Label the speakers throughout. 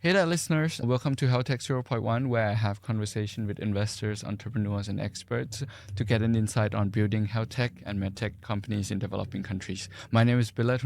Speaker 1: Hey there, listeners. Welcome to HealthTech 0.1, where I have conversation with investors, entrepreneurs, and experts to get an insight on building health tech and medtech companies in developing countries. My name is Billet,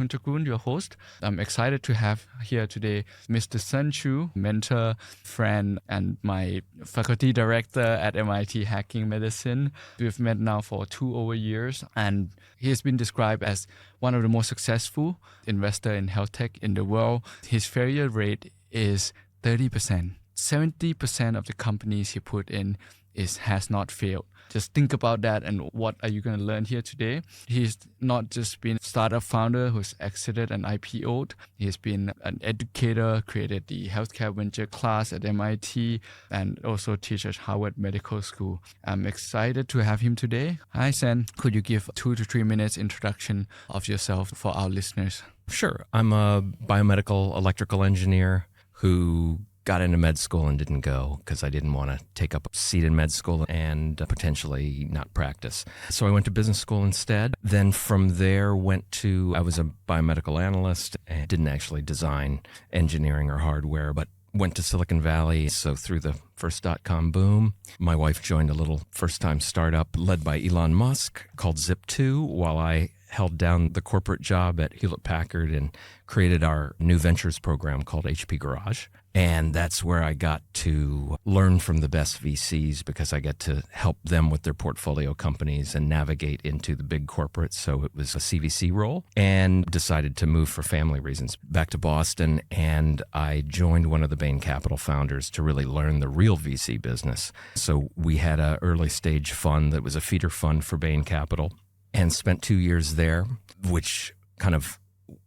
Speaker 1: your host. I'm excited to have here today Mr. Zen Chu, mentor, friend, and my faculty director at MIT Hacking Medicine. We've met now for over 2 years, and he has been described as one of the most successful investor in health tech in the world. His failure rate is 30%. 70% of the companies he put in has not failed. Just think about that, and what are you going to learn here today? He's not just been a startup founder who's exited and IPO'd. He's been an educator, created the healthcare venture class at MIT, and also teaches at Harvard Medical School. I'm excited to have him today. Hi, Sen. Could you give 2 to 3 minutes introduction of yourself for our listeners?
Speaker 2: Sure. I'm a biomedical electrical engineer who got into med school and didn't go because I didn't want to take up a seat in med school and potentially not practice. So I went to business school instead. Then from there I was a biomedical analyst and didn't actually design engineering or hardware, but went to Silicon Valley. So through the first .com boom, my wife joined a little first-time startup led by Elon Musk called Zip2 while I held down the corporate job at Hewlett-Packard and created our new ventures program called HP Garage. And that's where I got to learn from the best VCs because I get to help them with their portfolio companies and navigate into the big corporates. So it was a CVC role, and decided to move for family reasons back to Boston. And I joined one of the Bain Capital founders to really learn the real VC business. So we had an early stage fund that was a feeder fund for Bain Capital, and spent 2 years there, which kind of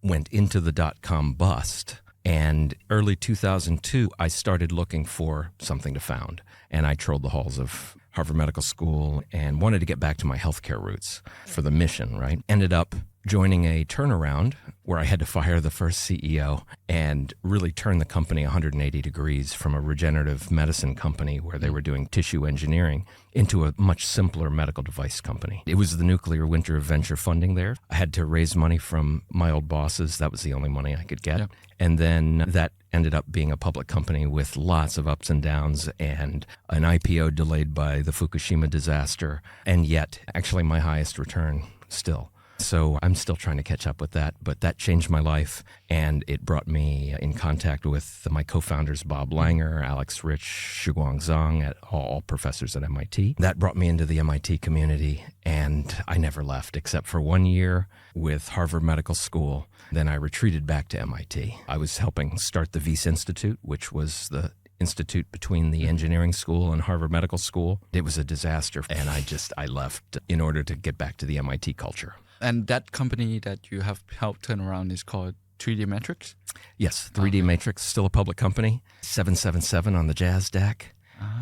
Speaker 2: went into the .com bust. And early 2002, I started looking for something to found. And I trolled the halls of Harvard Medical School and wanted to get back to my healthcare roots for the mission, right? Ended up joining a turnaround where I had to fire the first CEO and really turn the company 180 degrees from a regenerative medicine company where they were doing tissue engineering into a much simpler medical device company. It was the nuclear winter of venture funding there. I had to raise money from my old bosses. That was the only money I could get. Yeah. And then that ended up being a public company with lots of ups and downs and an IPO delayed by the Fukushima disaster, and yet actually my highest return still. So I'm still trying to catch up with that, but that changed my life, and it brought me in contact with my co-founders, Bob Langer, Alex Rich, Shuguang Zhang, all professors at MIT. That brought me into the MIT community, and I never left except for 1 year with Harvard Medical School. Then I retreated back to MIT. I was helping start the Wyss Institute, which was the institute between the engineering school and Harvard Medical School. It was a disaster, and I left in order to get back to the MIT culture.
Speaker 1: And that company that you have helped turn around is called 3D Matrix?
Speaker 2: Yes, 3D Matrix, still a public company, 777 on the JASDAQ.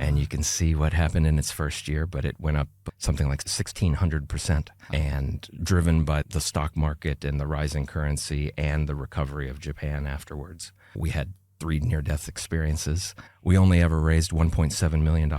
Speaker 2: And you can see what happened in its first year, but it went up something like 1,600%, and driven by the stock market and the rising currency and the recovery of Japan afterwards. We had 3 near-death experiences. We only ever raised $1.7 million.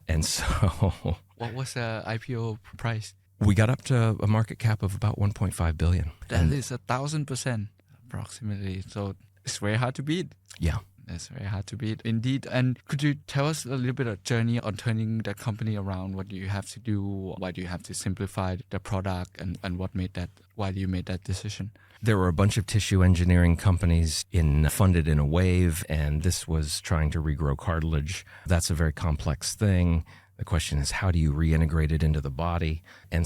Speaker 2: And so...
Speaker 1: What was the IPO price?
Speaker 2: We got up to a market cap of about $1.5 billion.
Speaker 1: That is 1,000% approximately. So it's very hard to beat.
Speaker 2: Yeah.
Speaker 1: It's very hard to beat indeed. And could you tell us a little bit of journey on turning that company around? What do you have to do? Why do you have to simplify the product? And why do you make that decision?
Speaker 2: There were a bunch of tissue engineering companies funded in a wave, and this was trying to regrow cartilage. That's a very complex thing. The question is, how do you reintegrate it into the body?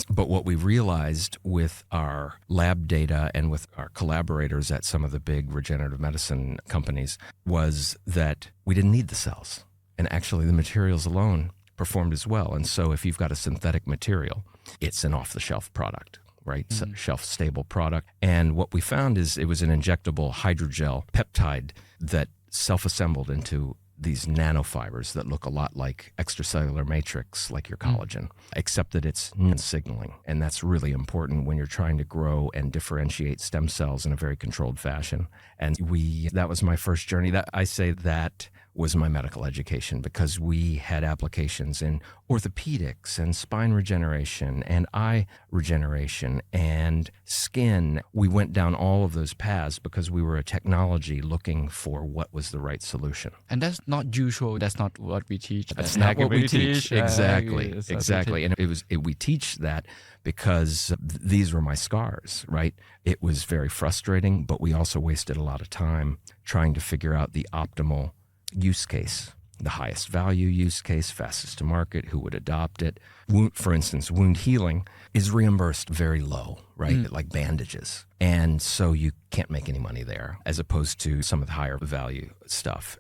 Speaker 2: But what we realized with our lab data and with our collaborators at some of the big regenerative medicine companies was that we didn't need the cells. And actually the materials alone performed as well. And so if you've got a synthetic material, it's an off-the-shelf product, right? Mm-hmm. Shelf-stable product. And what we found is it was an injectable hydrogel peptide that self-assembled into these nanofibers that look a lot like extracellular matrix, like your collagen, except that it's non-signaling. And that's really important when you're trying to grow and differentiate stem cells in a very controlled fashion. And that was my first journey. I say that was my medical education, because we had applications in orthopedics and spine regeneration and eye regeneration and skin. We went down all of those paths because we were a technology looking for what was the right solution.
Speaker 1: And that's not usual. That's not what we teach.
Speaker 2: That's not what we teach. Exactly.
Speaker 1: Yes,
Speaker 2: Exactly. And we teach that because these were my scars, right? It was very frustrating, but we also wasted a lot of time trying to figure out the optimal use case, the highest value use case, fastest to market, who would adopt it. For instance, wound healing is reimbursed very low, right? Like bandages. And so you can't make any money there as opposed to some of the higher value stuff.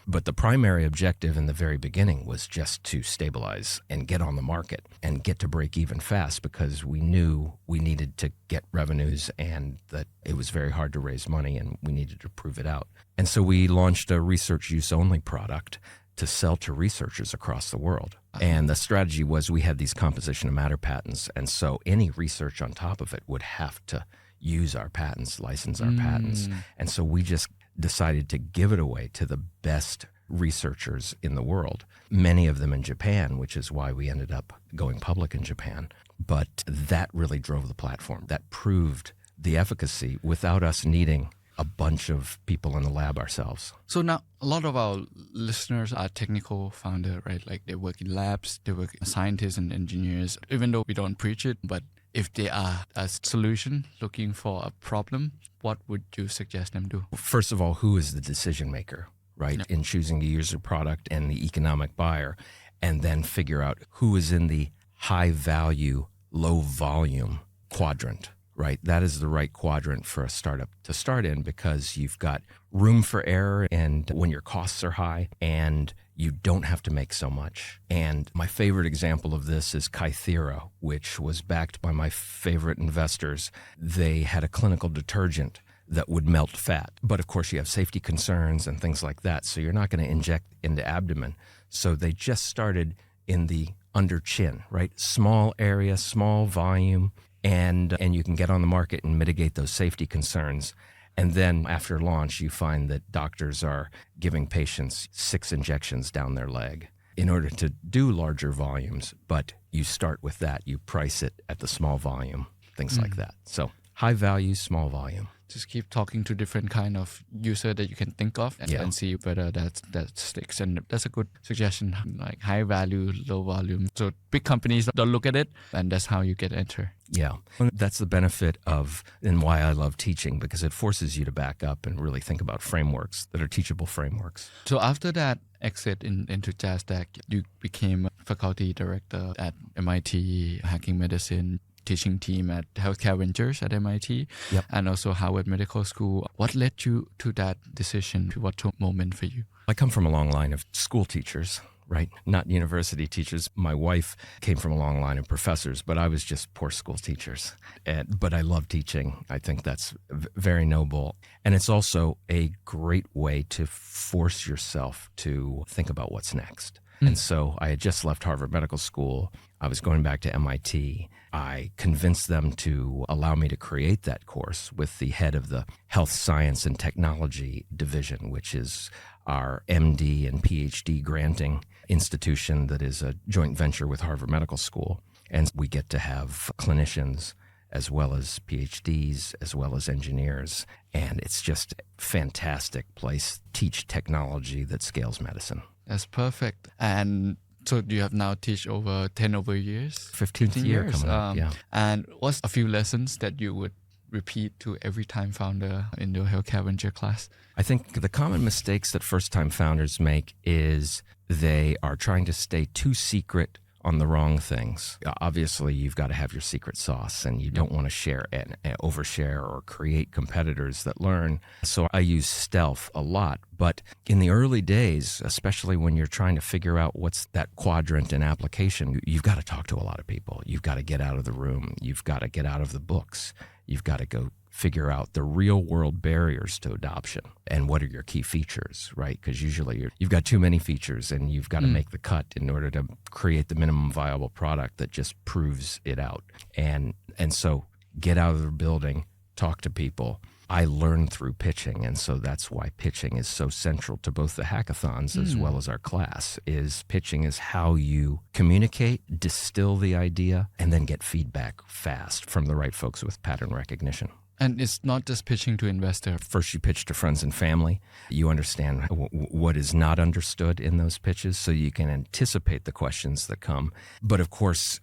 Speaker 2: But the primary objective in the very beginning was just to stabilize and get on the market and get to break even fast, because we knew we needed to get revenues and that it was very hard to raise money and we needed to prove it out. And so we launched a research use only product to sell to researchers across the world. And the strategy was we had these composition of matter patents, and so any research on top of it would have to use our patents, license our patents. And so we just decided to give it away to the best researchers in the world, many of them in Japan, which is why we ended up going public in Japan. But that really drove the platform. That proved the efficacy without us needing a bunch of people in the lab ourselves.
Speaker 1: So now a lot of our listeners are technical founder, right? Like they work in labs, they work as scientists and engineers, even though we don't preach it. But if they are a solution looking for a problem, what would you suggest them do?
Speaker 2: First of all, who is the decision maker, right?
Speaker 1: Yeah.
Speaker 2: In choosing to use a product and the economic buyer, and then figure out who is in the high value, low volume quadrant. Right, that is the right quadrant for a startup to start in, because you've got room for error and when your costs are high and you don't have to make so much. And my favorite example of this is Kythera, which was backed by my favorite investors. They had a clinical detergent that would melt fat. But of course you have safety concerns and things like that, so you're not going to inject into abdomen. So they just started in the under chin, right? Small area, small volume. And you can get on the market and mitigate those safety concerns. And then after launch, you find that doctors are giving patients 6 injections down their leg in order to do larger volumes. But you start with that. You price it at the small volume, things like that. So high value, small volume.
Speaker 1: Just keep talking to different kind of user that you can think of and see whether that sticks. And that's a good suggestion, like high value, low volume. So big companies don't look at it, and that's how you get enter.
Speaker 2: Yeah, that's the benefit of, and why I love teaching, because it forces you to back up and really think about frameworks that are teachable frameworks.
Speaker 1: So after that exit into JazzTech, you became faculty director at MIT, hacking medicine, teaching team at Healthcare Ventures at MIT, and also Harvard Medical School. What led you to that decision? What moment for you?
Speaker 2: I come from a long line of school teachers, right? Not university teachers. My wife came from a long line of professors, but I was just poor school teachers. But I love teaching. I think that's very noble. And it's also a great way to force yourself to think about what's next. And so I had just left Harvard Medical School. I was going back to MIT. I convinced them to allow me to create that course with the head of the Health Science and Technology Division, which is our MD and PhD granting institution that is a joint venture with Harvard Medical School. And we get to have clinicians as well as PhDs, as well as engineers. And it's just a fantastic place to teach technology that scales medicine.
Speaker 1: That's perfect. And so you have now teach over 10 over years?
Speaker 2: 15th year coming up, yeah.
Speaker 1: And what's a few lessons that you would repeat to every time founder in your Healthcare Venture class?
Speaker 2: I think the common mistakes that first-time founders make is they are trying to stay too secret on the wrong things. Obviously, you've got to have your secret sauce, and you don't want to share and overshare or create competitors that learn. So I use stealth a lot. But in the early days, especially when you're trying to figure out what's that quadrant in application, you've got to talk to a lot of people. You've got to get out of the room. You've got to get out of the books. You've got to go figure out the real world barriers to adoption and what are your key features, right? Because usually you've got too many features and you've got to make the cut in order to create the minimum viable product that just proves it out. And so get out of the building, talk to people, I learned through pitching. And so that's why pitching is so central to both the hackathons as well as our class. Is pitching is how you communicate, distill the idea, and then get feedback fast from the right folks with pattern recognition.
Speaker 1: And it's not just pitching to investor.
Speaker 2: First, you pitch to friends and family. You understand what is not understood in those pitches, so you can anticipate the questions that come. But of course,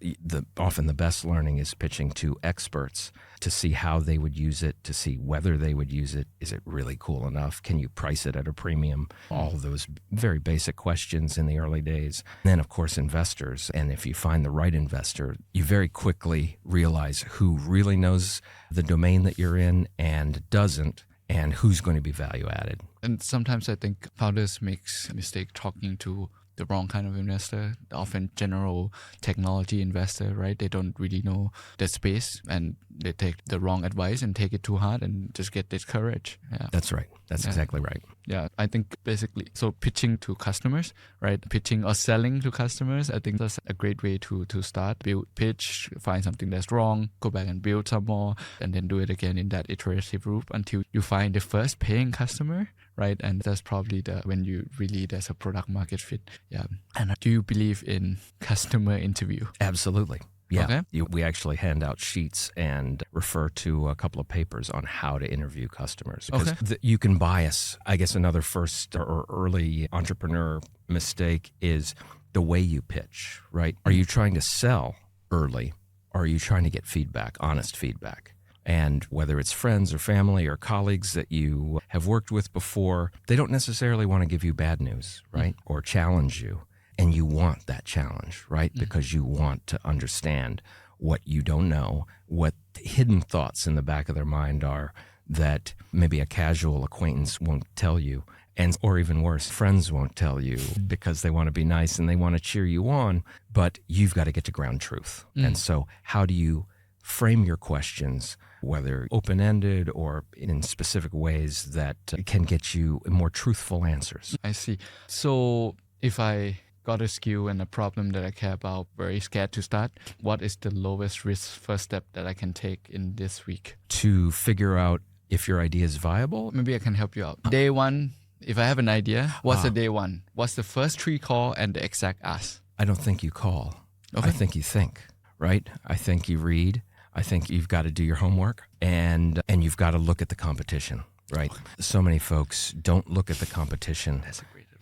Speaker 2: often the best learning is pitching to experts to see how they would use it, to see whether they would use it. Is it really cool enough? Can you price it at a premium? All of those very basic questions in the early days. And then, of course, investors. And if you find the right investor, you very quickly realize who really knows the domain that you're in and doesn't, and who's going to be value added.
Speaker 1: And sometimes I think founders makes a mistake talking to the wrong kind of investor, often general technology investor, right? They don't really know the space and they take the wrong advice and take it too hard and just get discouraged. Yeah.
Speaker 2: That's right. That's exactly right.
Speaker 1: Yeah, I think basically, so pitching to customers, right? Pitching or selling to customers, I think that's a great way to start. Build, pitch, find something that's wrong, go back and build some more, and then do it again in that iterative loop until you find the first paying customer, right? And that's probably when you really, there's a product market fit. Yeah. And do you believe in customer interview?
Speaker 2: Absolutely. Yeah,
Speaker 1: Okay.
Speaker 2: we actually hand out sheets and refer to a couple of papers on how to interview customers. Because you can bias. I guess another first or early entrepreneur mistake is the way you pitch, right? Are you trying to sell early, or are you trying to get feedback, honest feedback? And whether it's friends or family or colleagues that you have worked with before, they don't necessarily want to give you bad news, right? Or challenge you. And you want that challenge, right? Because you want to understand what you don't know, what hidden thoughts in the back of their mind are that maybe a casual acquaintance won't tell you. And, or even worse, friends won't tell you because they want to be nice and they want to cheer you on, but you've got to get to ground truth. And so how do you frame your questions, whether open-ended or in specific ways that can get you more truthful answers?
Speaker 1: I see. So if I got a skill and a problem that I care about, very scared to start, what is the lowest risk first step that I can take in this week?
Speaker 2: To figure out if your idea is viable?
Speaker 1: Maybe I can help you out. Day one, if I have an idea, what's the day one? What's the first 3 call and the exact ask?
Speaker 2: I don't think you call.
Speaker 1: Okay.
Speaker 2: I think you think, right? I think you read. I think you've got to do your homework and you've got to look at the competition, right? So many folks don't look at the competition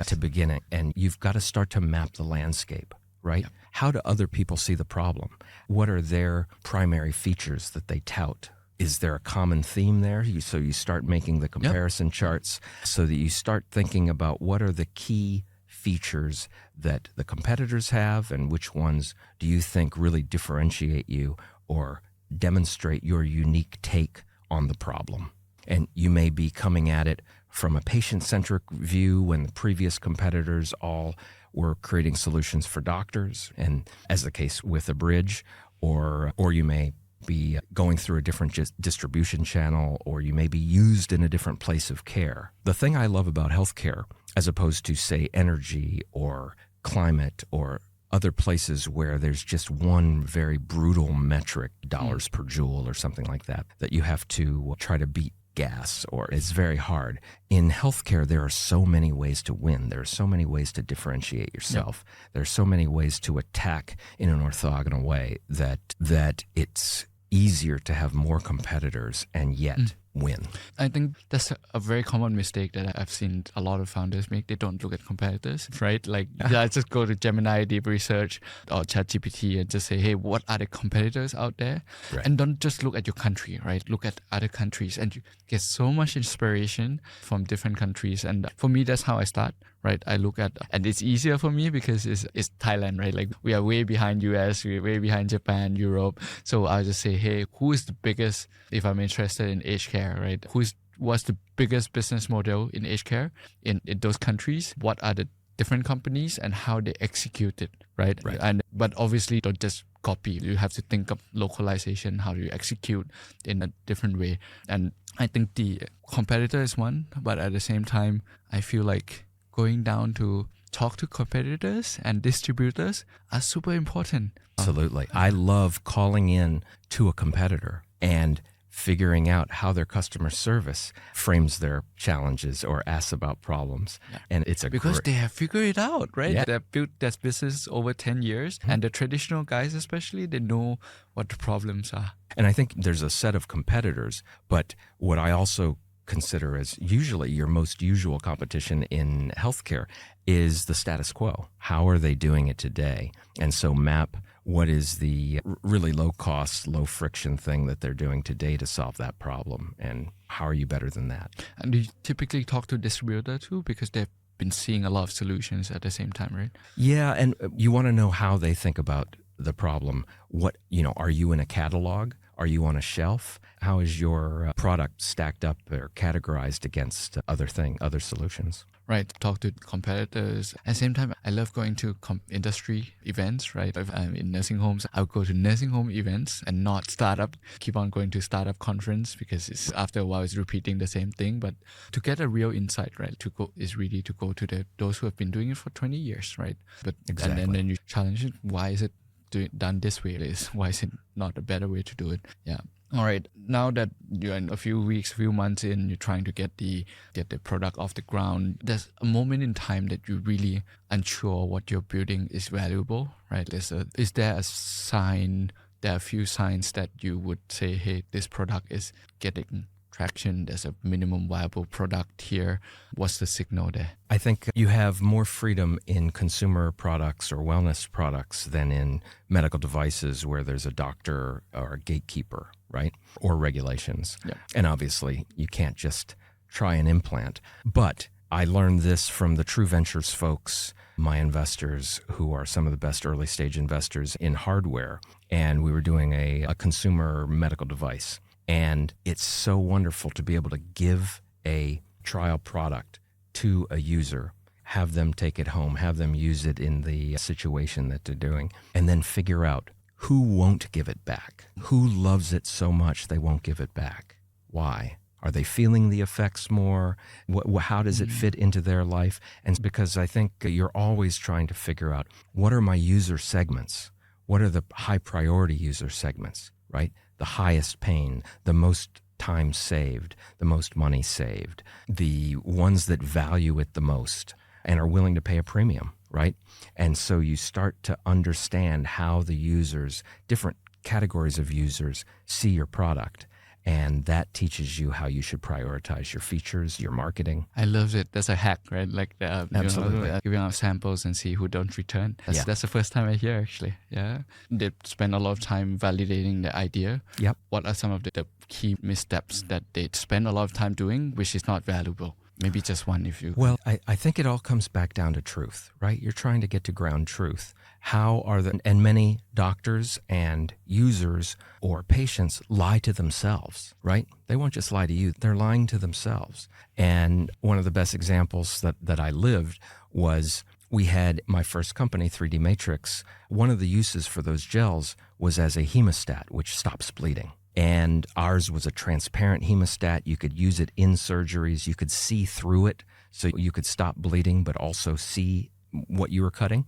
Speaker 2: to begin it, and you've got to start to map the landscape, right? Yep. How do other people see the problem? What are their primary features that they tout? Is there a common theme there? So you start making the comparison charts so that you start thinking about what are the key features that the competitors have and which ones do you think really differentiate you or demonstrate your unique take on the problem. And you may be coming at it from a patient-centric view when the previous competitors all were creating solutions for doctors, and as the case with a bridge, or you may be going through a different distribution channel, or you may be used in a different place of care. The thing I love about healthcare, as opposed to, say, energy or climate or other places where there's just one very brutal metric, dollars per joule or something like that, that you have to try to beat gas, or it's very hard. In healthcare, there are so many ways to win. There are so many ways to differentiate yourself. There are so many ways to attack in an orthogonal way that it's easier to have more competitors and yet win.
Speaker 1: I think that's a very common mistake that I've seen a lot of founders make. They don't look at competitors, right? Like, just go to Gemini Deep Research or ChatGPT and just say, hey, what are the competitors out there? Right. And don't just look at your country, right? Look at other countries, and you get so much inspiration from different countries. And for me, that's how I start, right? I look at, and it's easier for me because it's Thailand, right? Like, we are way behind US, we're way behind Japan, Europe. So I'll just say, hey, who is the biggest, if I'm interested in aged care, right? What's the biggest business model in aged care in those countries? What are the different companies and how they execute it, right? But obviously, don't just copy. You have to think of localization, how do you execute in a different way. And I think the competitor is one, but at the same time, I feel like going down to talk to competitors and distributors are super important.
Speaker 2: Absolutely. I love calling in to a competitor and figuring out how their customer service frames their challenges or asks about problems. Yeah. And it's
Speaker 1: because they have figured it out, right?
Speaker 2: Yeah.
Speaker 1: They've built that business over 10 years. And the traditional guys especially, they know what the problems are.
Speaker 2: And I think there's a set of competitors, but what I also consider as usually your most usual competition in healthcare is the status quo. How are they doing it today? And so map what is the really low cost, low friction thing that they're doing today to solve that problem, and how are you better than that?
Speaker 1: And do you typically talk to distributor too, because they've been seeing a lot of solutions at the same time, right?
Speaker 2: Yeah, and you want to know how they think about the problem. What, are you in a catalog? Are you on a shelf? How is your product stacked up or categorized against other solutions?
Speaker 1: Right, talk to competitors. At the same time, I love going to industry events, right? If I'm in nursing homes, I'll go to nursing home events and not startup. Keep on going to startup conference because after a while it's repeating the same thing. But to get a real insight, right, is really to go to those who have been doing it for 20 years, right? But
Speaker 2: exactly.
Speaker 1: And then you challenge it. Why is it done this way? Why is it not a better way to do it? Yeah. All right. Now that you're in a few months in, you're trying to get the product off the ground. There's a moment in time that you're really unsure what you're building is valuable, right? Is there a sign? There are a few signs that you would say, hey, this product is getting traction. There's a minimum viable product here. What's the signal there?
Speaker 2: I think you have more freedom in consumer products or wellness products than in medical devices where there's a doctor or a gatekeeper, right? Or regulations. Yeah. And obviously, you can't just try an implant. But I learned this from the True Ventures folks, my investors, who are some of the best early stage investors in hardware. And we were doing a consumer medical device. And it's so wonderful to be able to give a trial product to a user, have them take it home, have them use it in the situation that they're doing, and then figure out who won't give it back, who loves it so much they won't give it back. Why? Are they feeling the effects more? How does it fit into their life? And because I think you're always trying to figure out, what are my user segments? What are the high priority user segments, right? The highest pain, the most time saved, the most money saved, the ones that value it the most and are willing to pay a premium, right? And so you start to understand how the users, different categories of users, see your product. And that teaches you how you should prioritize your features, your marketing.
Speaker 1: I love it. That's a hack, right? Like
Speaker 2: Absolutely.
Speaker 1: Giving out samples and see who don't return. That's the first time I hear, actually. Yeah. They spend a lot of time validating the idea.
Speaker 2: Yep.
Speaker 1: What are some of the key missteps that they spend a lot of time doing, which is not valuable? Maybe just one if you...
Speaker 2: Well, I think it all comes back down to truth, right? You're trying to get to ground truth. And many doctors and users or patients lie to themselves, right? They won't just lie to you. They're lying to themselves. And one of the best examples that I lived was we had my first company, 3D Matrix. One of the uses for those gels was as a hemostat, which stops bleeding. And ours was a transparent hemostat. You could use it in surgeries. You could see through it, so you could stop bleeding, but also see what you were cutting.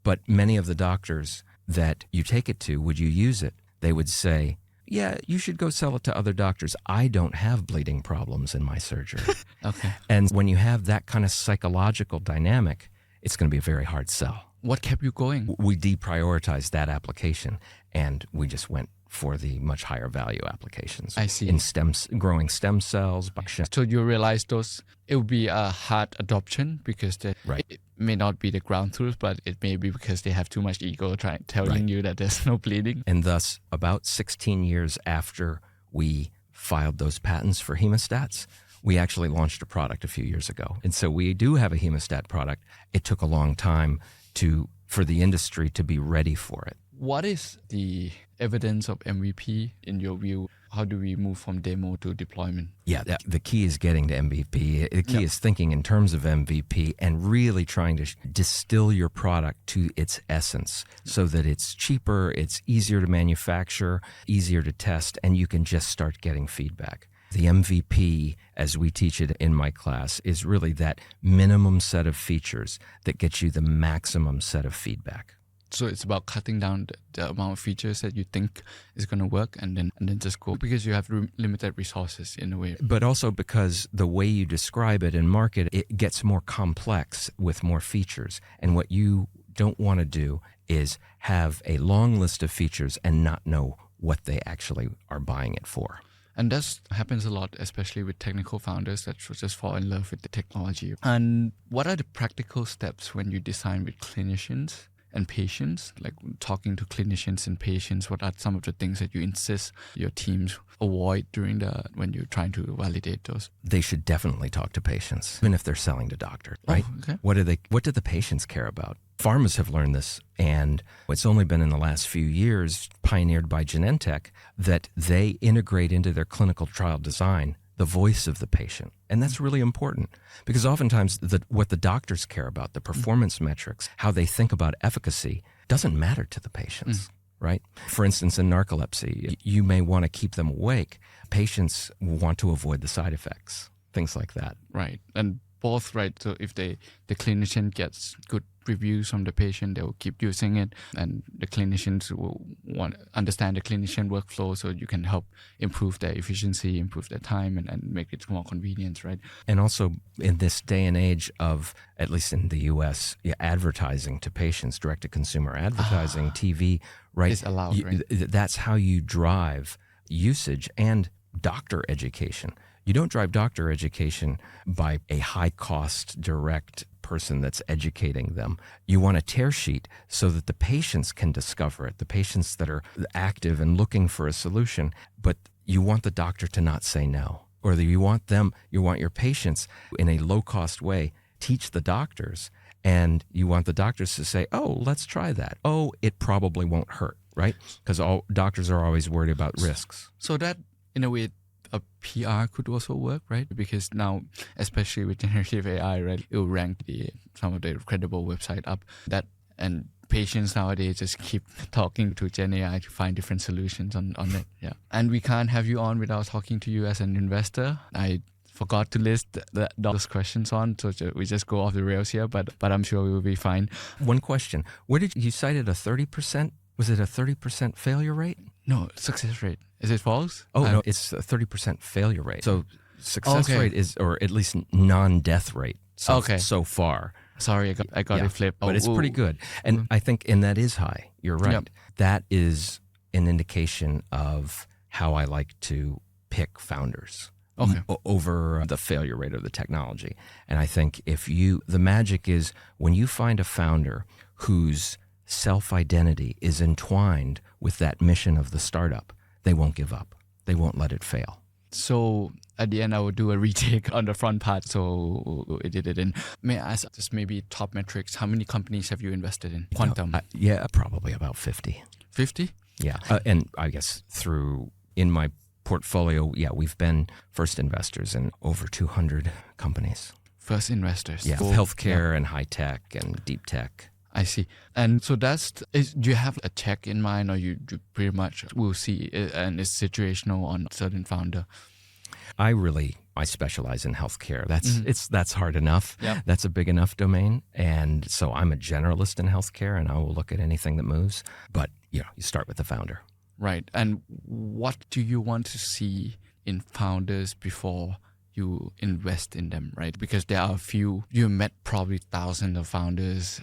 Speaker 2: But many of the doctors that you take it to, would you use it? They would say, yeah, you should go sell it to other doctors. I don't have bleeding problems in my surgery.
Speaker 1: Okay.
Speaker 2: And when you have that kind of psychological dynamic, it's going to be a very hard sell.
Speaker 1: What kept you going?
Speaker 2: We deprioritized that application, and we just went for the much higher value applications.
Speaker 1: I see.
Speaker 2: In growing stem cells.
Speaker 1: So you realize it would be a hard adoption because it may not be the ground truth, but it may be because they have too much ego telling you that there's no bleeding.
Speaker 2: And thus, about 16 years after we filed those patents for hemostats, we actually launched a product a few years ago. And so we do have a hemostat product. It took a long time for the industry to be ready for it.
Speaker 1: What is the evidence of MVP in your view? How do we move from demo to deployment?
Speaker 2: Yeah, the key is getting to MVP. The key is thinking in terms of MVP and really trying to distill your product to its essence so that it's cheaper, it's easier to manufacture, easier to test, and you can just start getting feedback. The MVP, as we teach it in my class, is really that minimum set of features that gets you the maximum set of feedback.
Speaker 1: So it's about cutting down the amount of features that you think is going to work, and then just go, because you have limited resources in a way.
Speaker 2: But also because the way you describe it and market it gets more complex with more features. And what you don't want to do is have a long list of features and not know what they actually are buying it for.
Speaker 1: And that happens a lot, especially with technical founders that just fall in love with the technology. And what are the practical steps when you design with clinicians and patients, like talking to clinicians and patients? What are some of the things that you insist your teams avoid when you're trying to validate those?
Speaker 2: They should definitely talk to patients, even if they're selling to doctors, right?
Speaker 1: Oh, okay.
Speaker 2: What do the patients care about? Pharmas have learned this, and it's only been in the last few years, pioneered by Genentech, that they integrate into their clinical trial design the voice of the patient. And that's really important, because oftentimes what the doctors care about, the performance metrics, how they think about efficacy, doesn't matter to the patients, right? For instance, in narcolepsy, you may want to keep them awake. Patients want to avoid the side effects, things like that.
Speaker 1: Right. And both, right? So if the clinician gets good reviews from the patient, they will keep using it, and the clinicians will want to understand the clinician workflow, so you can help improve their efficiency, improve their time, and make it more convenient, right?
Speaker 2: And also in this day and age of, at least in the US, advertising to patients, direct-to-consumer advertising, TV, right?
Speaker 1: It's allowed, right?
Speaker 2: That's how you drive usage and doctor education. You don't drive doctor education by a high-cost direct person that's educating them. You want a tear sheet so that the patients can discover it, the patients that are active and looking for a solution, but you want the doctor to not say no. Or you want your patients in a low-cost way teach the doctors, and you want the doctors to say, oh, let's try that. Oh, it probably won't hurt, right? Because all doctors are always worried about risks.
Speaker 1: So that, in a way, a PR could also work, right? Because now, especially with generative AI, right, it will rank some of the credible website up. And patients nowadays just keep talking to Gen AI to find different solutions on it. Yeah. And we can't have you on without talking to you as an investor. I forgot to list those questions on, so we just go off the rails here, but I'm sure we will be fine.
Speaker 2: One question. You cited a 30%? Was it a 30% failure rate?
Speaker 1: No, success rate. Is it false?
Speaker 2: Oh, no, it's a 30% failure rate. So success rate is, or at least non-death rate so far.
Speaker 1: Sorry, I got it flipped.
Speaker 2: But it's pretty good. And I think, and that is high. You're right.
Speaker 1: Yep.
Speaker 2: That is an indication of how I like to pick founders over the failure rate of the technology. And I think the magic is when you find a founder whose self-identity is entwined with that mission of the startup, they won't give up. They won't let it fail.
Speaker 1: So at the end, I will do a retake on the front part. So it did it in. May I ask just maybe top metrics? How many companies have you invested in? Quantum?
Speaker 2: Probably about 50.
Speaker 1: 50?
Speaker 2: Yeah. And I guess in my portfolio, we've been first investors in over 200 companies.
Speaker 1: First investors?
Speaker 2: Yeah. Healthcare and high tech and deep tech.
Speaker 1: I see. And so do you have a tech in mind, or you pretty much will see it, and it's situational on a certain founder?
Speaker 2: I specialize in healthcare. That's hard enough.
Speaker 1: Yep.
Speaker 2: That's a big enough domain. And so I'm a generalist in healthcare, and I will look at anything that moves. But you start with the founder.
Speaker 1: Right. And what do you want to see in founders before you invest in them, right? Because there are a few, you met probably thousands of founders.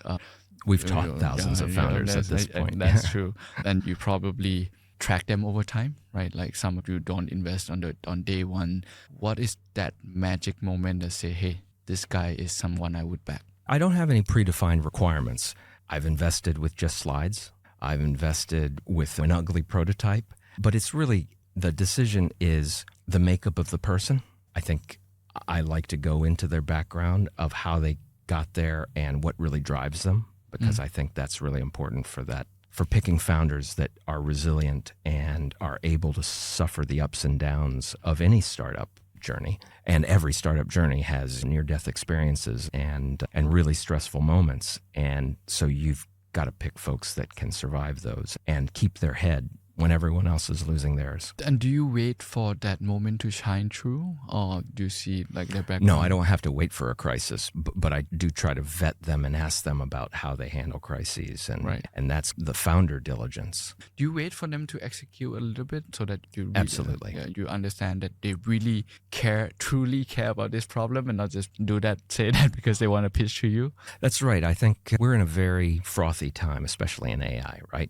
Speaker 2: We've taught thousands of founders at this point.
Speaker 1: That's true. And you probably track them over time, right? Like some of you don't invest on day one. What is that magic moment that say, hey, this guy is someone I would back?
Speaker 2: I don't have any predefined requirements. I've invested with just slides. I've invested with an ugly prototype. But it's really, the decision is the makeup of the person. I think I like to go into their background of how they got there and what really drives them, because I think that's really important for picking founders that are resilient and are able to suffer the ups and downs of any startup journey. And every startup journey has near-death experiences and really stressful moments. And so you've got to pick folks that can survive those and keep their head when everyone else is losing theirs.
Speaker 1: And do you wait for that moment to shine through, or do you see like their background?
Speaker 2: No, I don't have to wait for a crisis, but I do try to vet them and ask them about how they handle crises, and that's the founder diligence.
Speaker 1: Do you wait for them to execute a little bit so that you
Speaker 2: Absolutely.
Speaker 1: You understand that they really truly care about this problem, and not just say that because they want to pitch to you?
Speaker 2: That's right. I think we're in a very frothy time, especially in AI, right?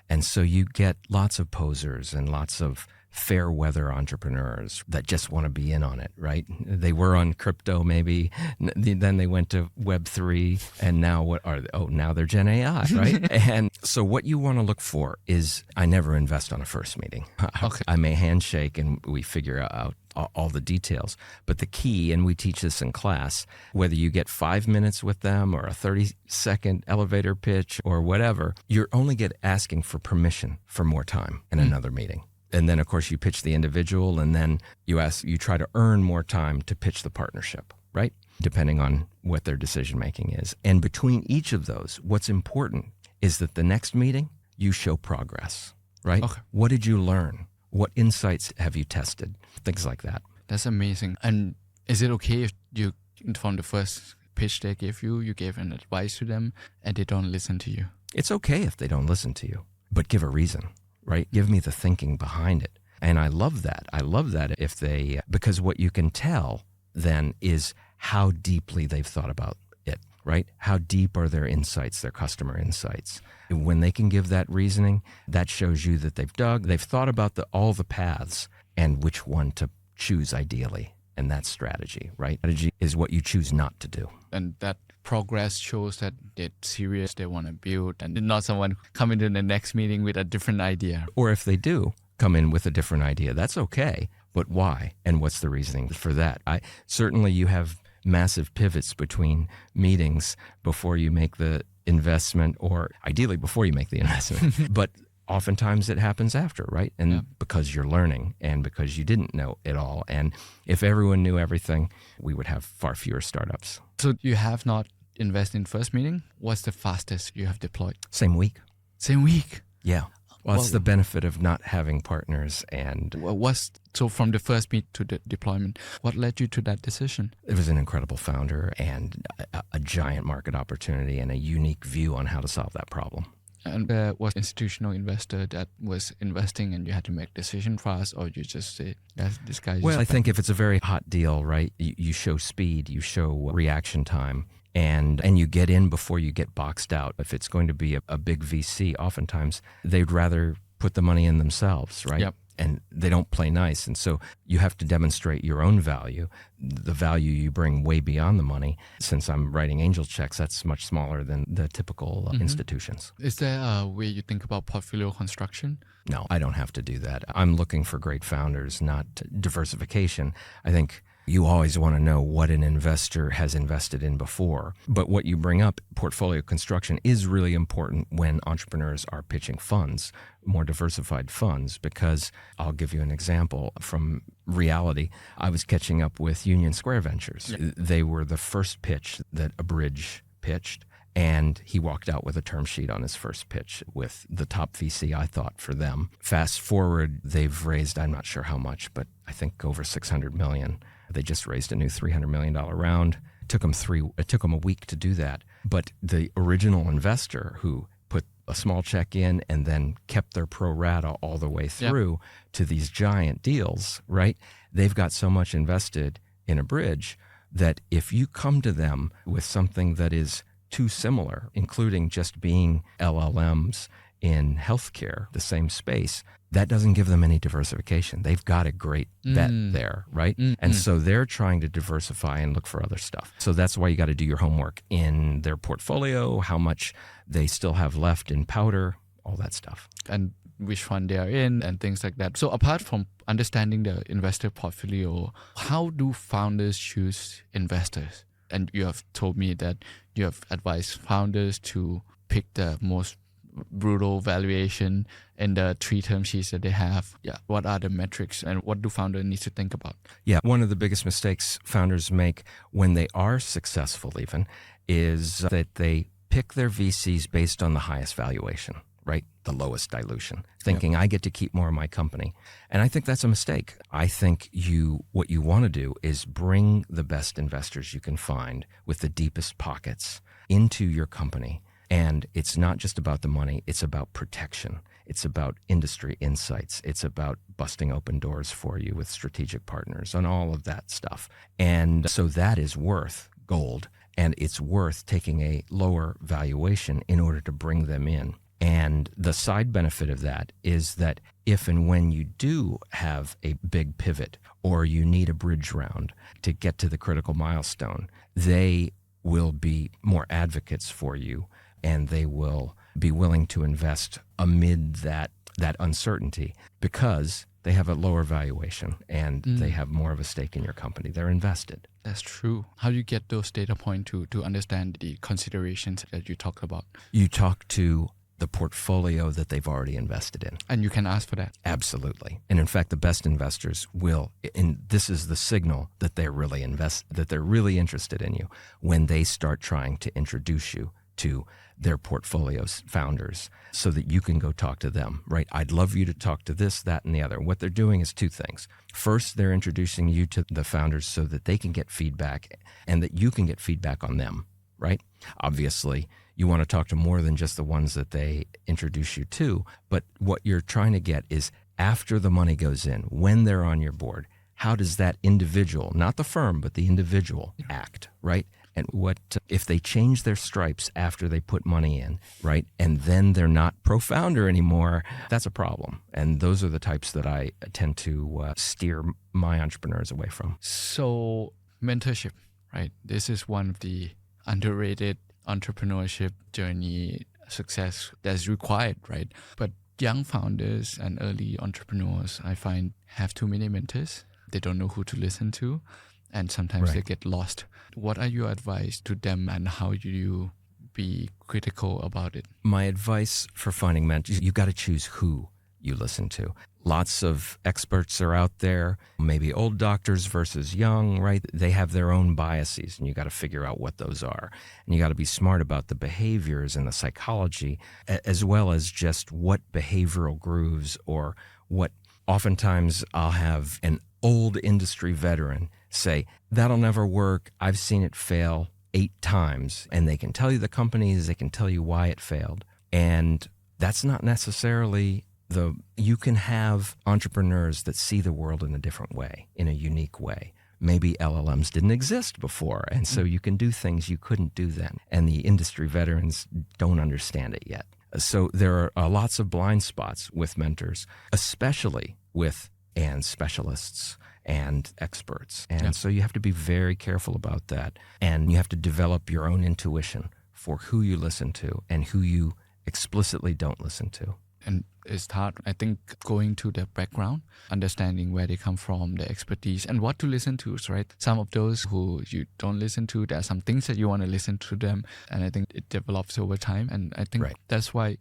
Speaker 2: And so you get lots of posers and lots of fair weather entrepreneurs that just want to be in on it, right? They were on crypto maybe, then they went to Web3, and now what are they? Oh, now they're Gen AI, right? And so what you want to look for is, I never invest on a first meeting.
Speaker 1: Okay.
Speaker 2: I may handshake and we figure out all the details. But the key, and we teach this in class, whether you get 5 minutes with them or a 30-second elevator pitch or whatever, you're only asking for permission for more time in another meeting. And then, of course, you pitch the individual, and then you try to earn more time to pitch the partnership, right? Depending on what their decision-making is. And between each of those, what's important is that the next meeting, you show progress, right?
Speaker 1: Okay.
Speaker 2: What did you learn? What insights have you tested? Things like that.
Speaker 1: That's amazing. And is it okay if you, from the first pitch they gave you gave an advice to them and they don't listen to you?
Speaker 2: It's okay if they don't listen to you, but give a reason, right? Give me the thinking behind it. And I love that. I love that because what you can tell then is how deeply they've thought about it, right? How deep are their insights, their customer insights? When they can give that reasoning, that shows you that they've thought about all the paths and which one to choose ideally. And that's strategy, right? Strategy is what you choose not to do.
Speaker 1: And that progress shows that they're serious, they want to build, and not someone come into the next meeting with a different idea.
Speaker 2: Or if they do come in with a different idea, that's okay. But why? And what's the reasoning for that? Certainly you have massive pivots between meetings before you make the investment, or ideally before you make the investment. But oftentimes it happens after, right? And because you're learning and because you didn't know it all. And if everyone knew everything, we would have far fewer startups.
Speaker 1: So you have not invested in first meeting? What's the fastest you have deployed?
Speaker 2: Same week.
Speaker 1: Same week?
Speaker 2: Yeah. Well, it's the benefit of not having partners. And
Speaker 1: so from the first meet to the deployment, what led you to that decision?
Speaker 2: It was an incredible founder and a giant market opportunity and a unique view on how to solve that problem.
Speaker 1: And there was an institutional investor that was investing and you had to make a decision fast, or you just say, this guy...
Speaker 2: Well, I think if it's a very hot deal, right, you show speed, you show reaction time, and you get in before you get boxed out. If it's going to be a big VC, oftentimes they'd rather put the money in themselves, right?
Speaker 1: Yep.
Speaker 2: And they don't play nice. And so you have to demonstrate your own value, the value you bring way beyond the money. Since I'm writing angel checks, that's much smaller than the typical institutions.
Speaker 1: Is there a way you think about portfolio construction?
Speaker 2: No, I don't have to do that. I'm looking for great founders, not diversification. I think you always want to know what an investor has invested in before. But what you bring up, portfolio construction, is really important when entrepreneurs are pitching funds, more diversified funds, because I'll give you an example from reality. I was catching up with Union Square Ventures. Yeah. They were the first pitch that a bridge pitched. And he walked out with a term sheet on his first pitch with the top VC, I thought, for them. Fast forward, they've raised, I'm not sure how much, but I think over $600 million. They just raised a new $300 million round. It took them a week to do that. But the original investor who put a small check in and then kept their pro rata all the way through to these giant deals, right? They've got so much invested in a bridge that if you come to them with something that is too similar, including just being LLMs in healthcare, the same space, that doesn't give them any diversification. They've got a great bet there, right? And so they're trying to diversify and look for other stuff. So that's why you got to do your homework in their portfolio, how much they still have left in powder, all that stuff.
Speaker 1: And which fund they are in and things like that. So apart from understanding the investor portfolio, how do founders choose investors? And you have told me that you have advised founders to pick the most brutal valuation and the 3 term sheets that they have. Yeah. What are the metrics and what do founders need to think about?
Speaker 2: Yeah. One of the biggest mistakes founders make when they are successful even is that they pick their VCs based on the highest valuation, right? The lowest dilution, thinking I get to keep more of my company. And I think that's a mistake. I think what you want to do is bring the best investors you can find with the deepest pockets into your company. And it's not just about the money, it's about protection. It's about industry insights. It's about busting open doors for you with strategic partners and all of that stuff. And so that is worth gold, and it's worth taking a lower valuation in order to bring them in. And the side benefit of that is that if and when you do have a big pivot or you need a bridge round to get to the critical milestone, they will be more advocates for you, and they will be willing to invest amid that uncertainty because they have a lower valuation and they have more of a stake in your company. They're invested.
Speaker 1: That's true. How do you get those data points to understand the considerations that you talked about?
Speaker 2: You talk to the portfolio that they've already invested in.
Speaker 1: And you can ask for that.
Speaker 2: Absolutely. And in fact, the best investors will, and this is the signal that they're really interested in you when they start trying to introduce you to their portfolio's founders so that you can go talk to them, right? I'd love you to talk to this, that, and the other. What they're doing is two things. First, they're introducing you to the founders so that they can get feedback and that you can get feedback on them, right? Obviously, you want to talk to more than just the ones that they introduce you to, but what you're trying to get is after the money goes in, when they're on your board, how does that individual, not the firm, but the individual act, right? And what if they change their stripes after they put money in, right? And then they're not pro-founder anymore, that's a problem. And those are the types that I tend to steer my entrepreneurs away from.
Speaker 1: So mentorship, right? This is one of the underrated entrepreneurship journey success that's required, right? But young founders and early entrepreneurs, I find, have too many mentors. They don't know who to listen to, and sometimes they get lost. What are your advice to them, and how do you be critical about it?
Speaker 2: My advice for finding mentors, you got to choose who you listen to. Lots of experts are out there, maybe old doctors versus young, right? They have their own biases, and you got to figure out what those are. And you got to be smart about the behaviors and the psychology, as well as just what behavioral grooves or what. Oftentimes I'll have an old industry veteran say, that'll never work. I've seen it fail 8 times. And they can tell you the companies, they can tell you why it failed. And that's not necessarily you can have entrepreneurs that see the world in a different way, in a unique way. Maybe LLMs didn't exist before, and so you can do things you couldn't do then. And the industry veterans don't understand it yet. So there are lots of blind spots with mentors, especially with specialists and experts. And so you have to be very careful about that. And you have to develop your own intuition for who you listen to and who you explicitly don't listen to.
Speaker 1: And it's hard, I think, going to their background, understanding where they come from, their expertise, and what to listen to, right? Some of those who you don't listen to, there are some things that you want to listen to them, and I think it develops over time. And I think that's why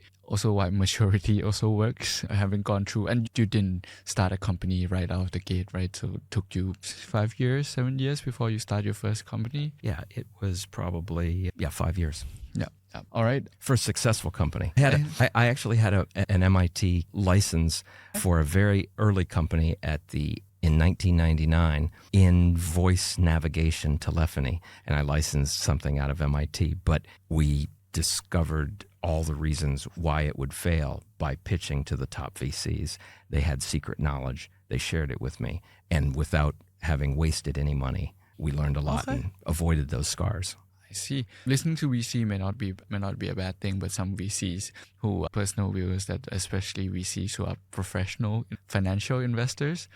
Speaker 1: maturity also works, having gone through, and you didn't start a company right out of the gate, right? So it took you 5 years, 7 years before you start your first company?
Speaker 2: Yeah, it was probably, 5 years.
Speaker 1: Yeah. All right.
Speaker 2: First successful company. I actually had an MIT license for a very early company in 1999 in voice navigation telephony, and I licensed something out of MIT. But we discovered all the reasons why it would fail by pitching to the top VCs. They had secret knowledge. They shared it with me, and without having wasted any money, we learned a lot and avoided those scars.
Speaker 1: I see. Listening to VC may not be a bad thing, but some VCs who personal views that especially VCs who are professional financial investors,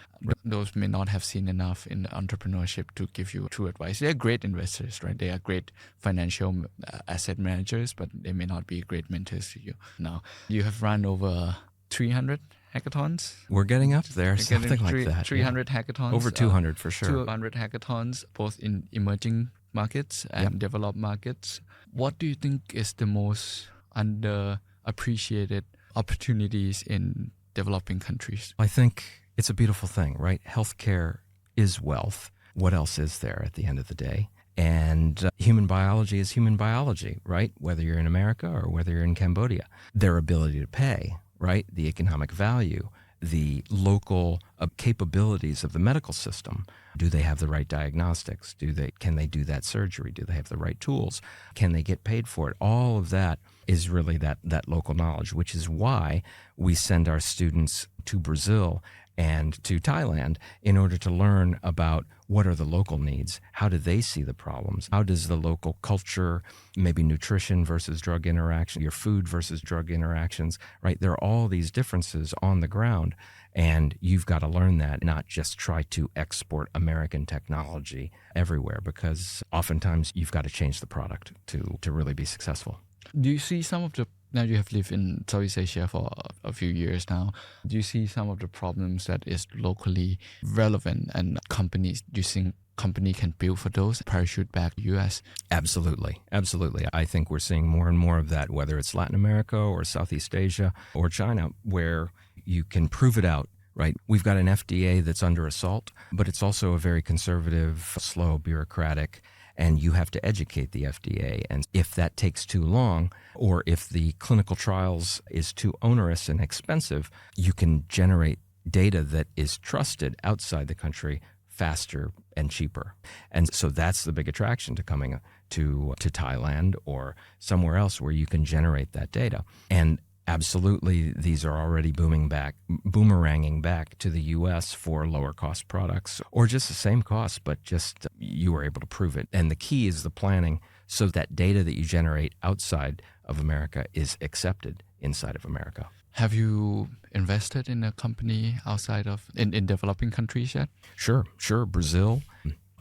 Speaker 1: those may not have seen enough in entrepreneurship to give you true advice. They're great investors, right? They are great financial asset managers, but they may not be great mentors to you. Now, you have run over 300 hackathons.
Speaker 2: We're getting up there, something like that.
Speaker 1: 300 hackathons.
Speaker 2: Over 200 for sure.
Speaker 1: 200 hackathons, both in emerging markets and developed markets. What do you think is the most underappreciated opportunities in developing countries?
Speaker 2: I think it's a beautiful thing, right? Healthcare is wealth. What else is there at the end of the day? And human biology is human biology, right? Whether you're in America or whether you're in Cambodia. Their ability to pay, right? The economic value, the local capabilities of the medical system. Do they have the right diagnostics? Can they do that surgery? Do they have the right tools? Can they get paid for it? All of that is really that local knowledge, which is why we send our students to Brazil and to Thailand in order to learn about what are the local needs, how do they see the problems, how does the local culture, maybe nutrition versus drug interaction, your food versus drug interactions, right? There are all these differences on the ground, and you've got to learn that, not just try to export American technology everywhere, because oftentimes you've got to change the product to really be successful.
Speaker 1: Do you see some of the, now you have lived in Southeast Asia for a few years now, do you see some of the problems that is locally relevant and companies, do you think company can build for those, parachute back to US?
Speaker 2: Absolutely. Absolutely. I think we're seeing more and more of that, whether it's Latin America or Southeast Asia or China, where you can prove it out. Right. We've got an FDA that's under assault, but it's also a very conservative, slow, bureaucratic, and you have to educate the FDA. And if that takes too long, or if the clinical trials is too onerous and expensive, you can generate data that is trusted outside the country faster and cheaper. And so that's the big attraction to coming to Thailand or somewhere else where you can generate that data. And absolutely, these are already boomeranging back to the U.S. for lower cost products, or just the same cost, but just you were able to prove it. And the key is the planning, so that data that you generate outside of America is accepted inside of America.
Speaker 1: Have you invested in a company outside of, in developing countries yet?
Speaker 2: Sure. Brazil,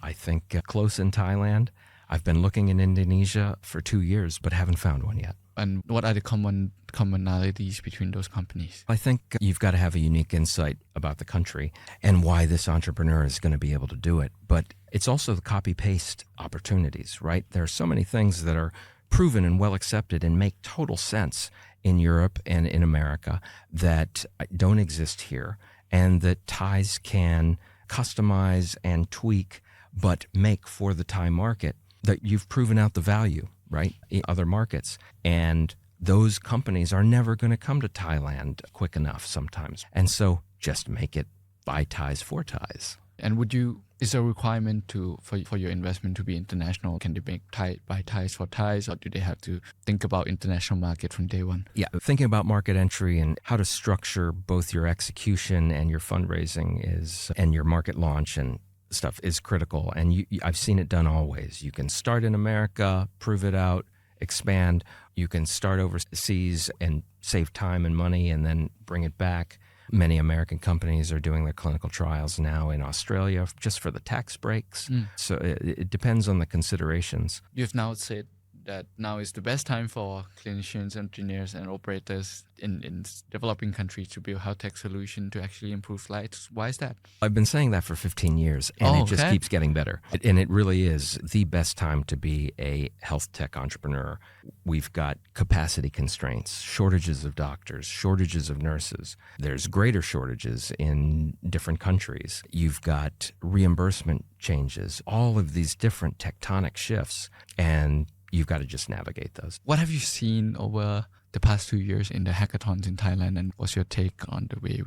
Speaker 2: I think close in Thailand. I've been looking in Indonesia for 2 years, but haven't found one yet.
Speaker 1: And what are the commonalities between those companies?
Speaker 2: I think you've got to have a unique insight about the country and why this entrepreneur is going to be able to do it. But it's also the copy-paste opportunities, right? There are so many things that are proven and well accepted and make total sense in Europe and in America that don't exist here, and that Thais can customize and tweak but make for the Thai market, that you've proven out the value, right, in other markets. And those companies are never going to come to Thailand quick enough sometimes. And so just make it by Thais for Thais.
Speaker 1: And is there a requirement for your investment to be international? Can they make by Thais for Thais, or do they have to think about international market from day one?
Speaker 2: Yeah, thinking about market entry and how to structure both your execution and your fundraising and your market launch and stuff is critical. And I've seen it done always. You can start in America, prove it out, expand. You can start overseas and save time and money and then bring it back. Many American companies are doing their clinical trials now in Australia just for the tax breaks. So it depends on the considerations.
Speaker 1: You've now said that now is the best time for clinicians, engineers, and operators in developing countries to build HealthTech solution to actually improve lives. Why is that?
Speaker 2: I've been saying that for 15 years, and it just keeps getting better. And it really is the best time to be a health tech entrepreneur. We've got capacity constraints, shortages of doctors, shortages of nurses. There's greater shortages in different countries. You've got reimbursement changes, all of these different tectonic shifts, and you've got to just navigate those.
Speaker 1: What have you seen over the past 2 years in the hackathons in Thailand, and what's your take on the way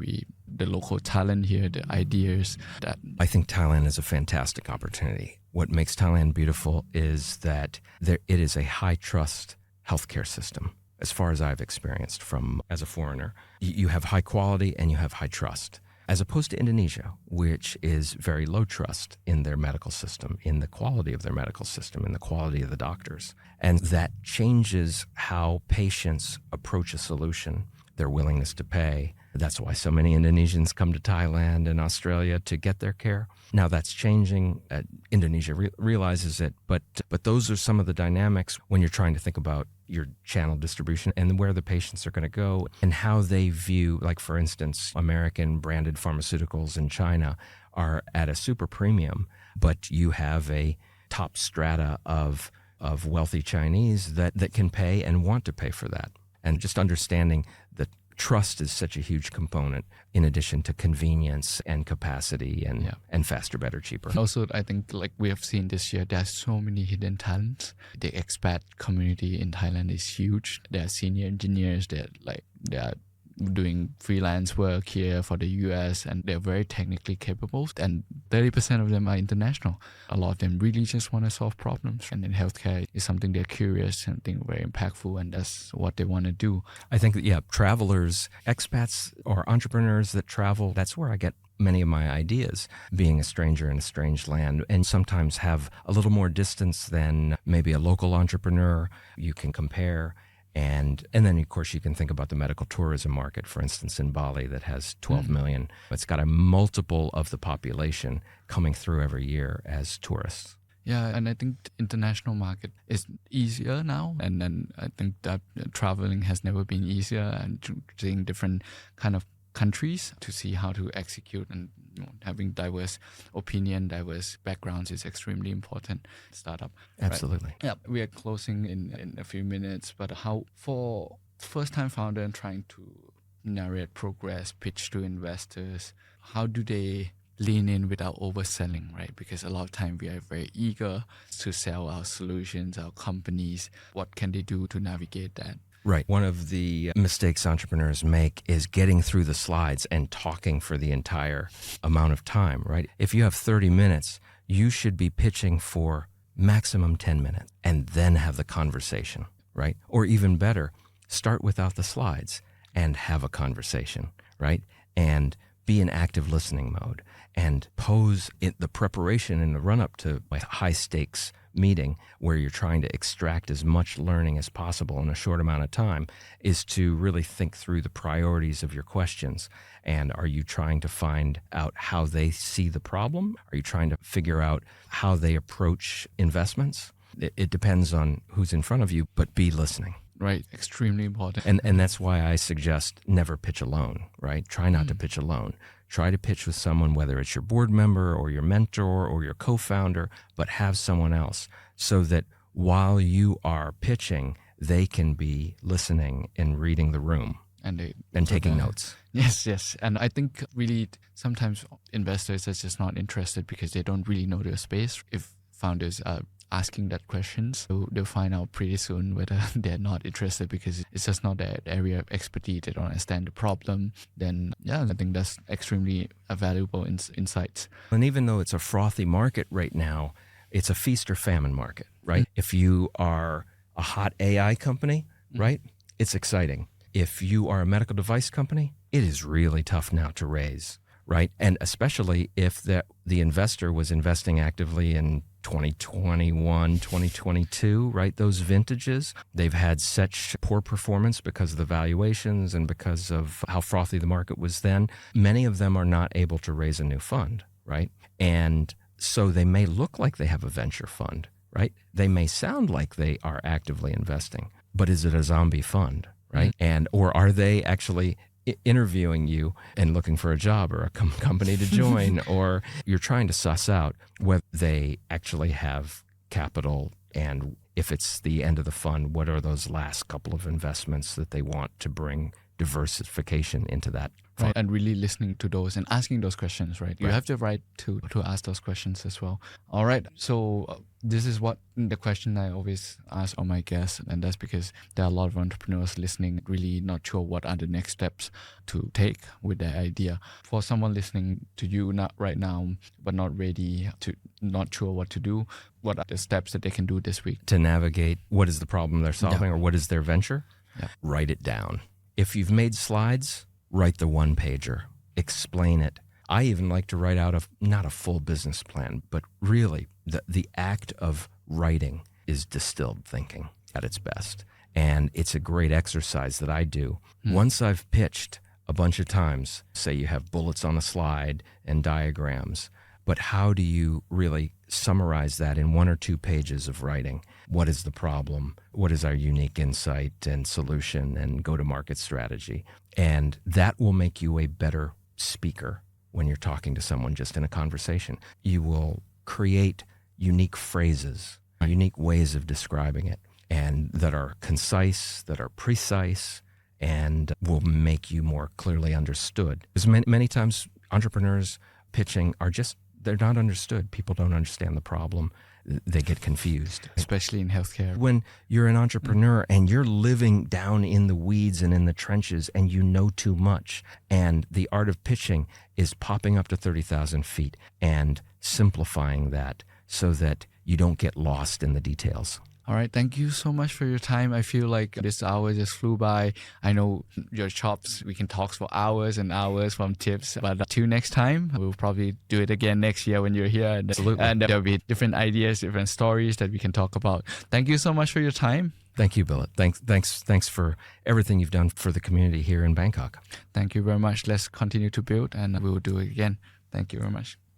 Speaker 1: the local talent here, the ideas that...
Speaker 2: I think Thailand is a fantastic opportunity. What makes Thailand beautiful is that it is a high trust healthcare system, as far as I've experienced as a foreigner. You have high quality and you have high trust, as opposed to Indonesia, which is very low trust in their medical system, in the quality of their medical system, in the quality of the doctors. And that changes how patients approach a solution, their willingness to pay. That's why so many Indonesians come to Thailand and Australia to get their care. Now that's changing. Indonesia realizes it, but those are some of the dynamics when you're trying to think about your channel distribution and where the patients are going to go and how they view, like for instance, American branded pharmaceuticals in China are at a super premium, but you have a top strata of wealthy Chinese that can pay and want to pay for that. And just understanding the trust is such a huge component in addition to convenience and capacity and faster, better, cheaper.
Speaker 1: Also, I think like we have seen this year, there's so many hidden talents. The expat community in Thailand is huge. There are senior engineers that they are doing freelance work here for the US, and they're very technically capable, and 30% of them are international. A lot of them really just want to solve problems, and in healthcare is something they're curious, something very impactful, and that's what they want to do.
Speaker 2: I think that, travelers, expats or entrepreneurs that travel, that's where I get many of my ideas, being a stranger in a strange land, and sometimes have a little more distance than maybe a local entrepreneur. You can compare. And then, of course, you can think about the medical tourism market, for instance, in Bali that has 12 million. It's got a multiple of the population coming through every year as tourists.
Speaker 1: Yeah, and I think the international market is easier now. And then I think that traveling has never been easier, and seeing different kind of countries to see how to execute, and having diverse opinion, diverse backgrounds is extremely important. Startup.
Speaker 2: Absolutely.
Speaker 1: Right? Yeah, we are closing in a few minutes, but how for first-time founder and trying to narrate progress, pitch to investors, how do they lean in without overselling, right? Because a lot of time we are very eager to sell our solutions, our companies. What can they do to navigate that?
Speaker 2: Right. One of the mistakes entrepreneurs make is getting through the slides and talking for the entire amount of time, right? If you have 30 minutes, you should be pitching for maximum 10 minutes and then have the conversation, right? Or even better, start without the slides and have a conversation, right? And be in active listening mode and pose the preparation in the run-up to a high-stakes meeting where you're trying to extract as much learning as possible in a short amount of time is to really think through the priorities of your questions. And are you trying to find out how they see the problem? Are you trying to figure out how they approach investments? It depends on who's in front of you, but be listening.
Speaker 1: Right, extremely important.
Speaker 2: And that's why I suggest never pitch alone, right? Try not to pitch alone. Try to pitch with someone, whether it's your board member or your mentor or your co-founder, but have someone else so that while you are pitching, they can be listening and reading the room and taking notes.
Speaker 1: Yes. And I think really sometimes investors are just not interested because they don't really know their space. If founders are asking that questions, so they'll find out pretty soon whether they're not interested because it's just not their area of expertise. They don't understand the problem. Then, I think that's extremely valuable insights.
Speaker 2: And even though it's a frothy market right now, it's a feast or famine market, right? If you are a hot AI company, right, it's exciting. If you are a medical device company, it is really tough now to raise, right? And especially if the investor was investing actively in 2021, 2022, right? Those vintages, they've had such poor performance because of the valuations and because of how frothy the market was then. Many of them are not able to raise a new fund, right? And so they may look like they have a venture fund, right? They may sound like they are actively investing, but is it a zombie fund, right? Or are they actually interviewing you and looking for a job or a company to join, or you're trying to suss out whether they actually have capital, and if it's the end of the fund, what are those last couple of investments that they want to bring diversification into that fund.
Speaker 1: Right, and really listening to those and asking those questions, right? You have the right to ask those questions as well. All right, so this is what the question I always ask all my guests, and that's because there are a lot of entrepreneurs listening, really not sure what are the next steps to take with their idea. For someone listening to you not right now, but not ready to, not sure what to do, what are the steps that they can do this week?
Speaker 2: To navigate what is the problem they're solving or what is their venture, write it down. If you've made slides, write the one-pager, explain it. I even like to write out not a full business plan, but really the act of writing is distilled thinking at its best. And it's a great exercise that I do. Once I've pitched a bunch of times, say you have bullets on a slide and diagrams, but how do you really summarize that in 1 or 2 pages of writing? What is the problem? What is our unique insight and solution and go-to-market strategy? And that will make you a better speaker when you're talking to someone just in a conversation. You will create unique phrases, unique ways of describing it, and that are concise, that are precise, and will make you more clearly understood. Because many times entrepreneurs pitching are just, they're not understood. People don't understand the problem. They get confused.
Speaker 1: Especially in healthcare.
Speaker 2: When you're an entrepreneur and you're living down in the weeds and in the trenches and you know too much, and the art of pitching is popping up to 30,000 feet and simplifying that so that you don't get lost in the details.
Speaker 1: All right. Thank you so much for your time. I feel like this hour just flew by. I know your chops, we can talk for hours and hours from tips. But till next time, we'll probably do it again next year when you're here.
Speaker 2: Absolutely.
Speaker 1: And there'll be different ideas, different stories that we can talk about. Thank you so much for your time.
Speaker 2: Thank you, Billet. Thanks for everything you've done for the community here in Bangkok.
Speaker 1: Thank you very much. Let's continue to build and we will do it again. Thank you very much.